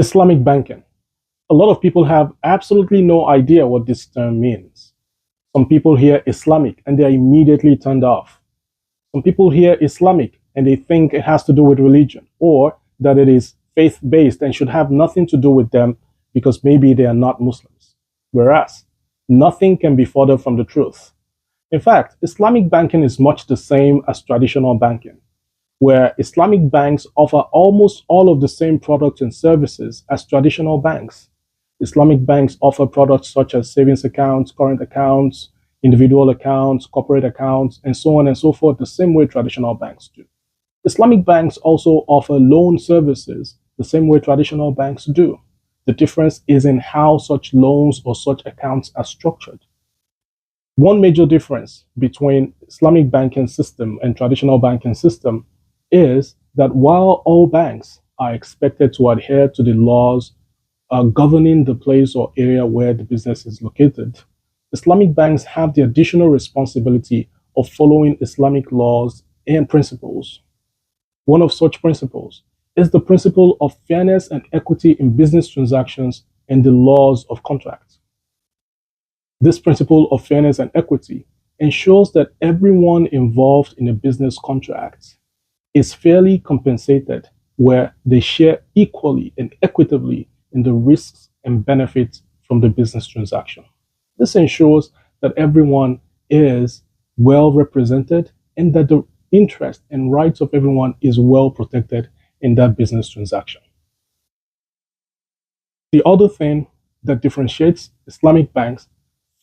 Islamic banking. A lot of people have absolutely no idea what this term means. Some people hear Islamic and they're immediately turned off. Some people hear Islamic and they think it has to do with religion or that it is faith based and should have nothing to do with them because maybe they are not Muslims. Whereas nothing can be further from the truth. In fact, Islamic banking is much the same as traditional banking, where Islamic banks offer almost all of the same products and services as traditional banks. Islamic banks offer products such as savings accounts, current accounts, individual accounts, corporate accounts, and so on and so forth, the same way traditional banks do. Islamic banks also offer loan services the same way traditional banks do. The difference is in how such loans or such accounts are structured. One major difference between Islamic banking system and traditional banking system is that while all banks are expected to adhere to the laws governing the place or area where the business is located, Islamic banks have the additional responsibility of following Islamic laws and principles. One of such principles is the principle of fairness and equity in business transactions and the laws of contracts. This principle of fairness and equity ensures that everyone involved in a business contract is fairly compensated where they share equally and equitably in the risks and benefits from the business transaction. This ensures that everyone is well represented and that the interest and rights of everyone is well protected in that business transaction. The other thing that differentiates Islamic banks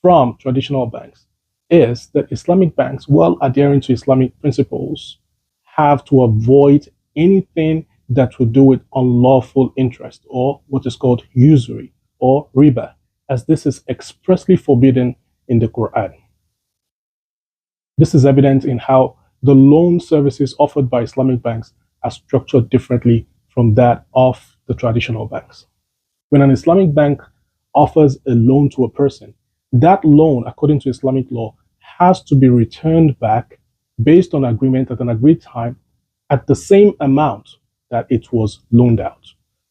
from traditional banks is that Islamic banks, while adhering to Islamic principles, have to avoid anything that would do with unlawful interest or what is called usury or riba, as this is expressly forbidden in the Quran. This is evident in how the loan services offered by Islamic banks are structured differently from that of the traditional banks. When an Islamic bank offers a loan to a person, that loan, according to Islamic law, has to be returned back based on agreement at an agreed time at the same amount that it was loaned out.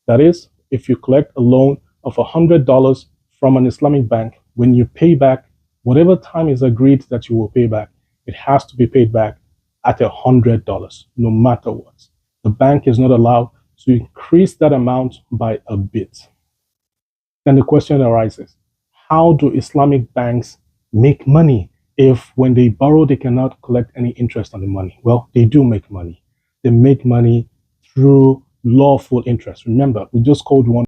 That is, if you collect a loan of $100 from an Islamic bank, when you pay back, whatever time is agreed that you will pay back, it has to be paid back at $100, no matter what. The bank is not allowed to increase that amount by a bit. Then the question arises, how do Islamic banks make money if when they borrow, they cannot collect any interest on the money? Well, they do make money. They make money through lawful interest. Remember, we just called one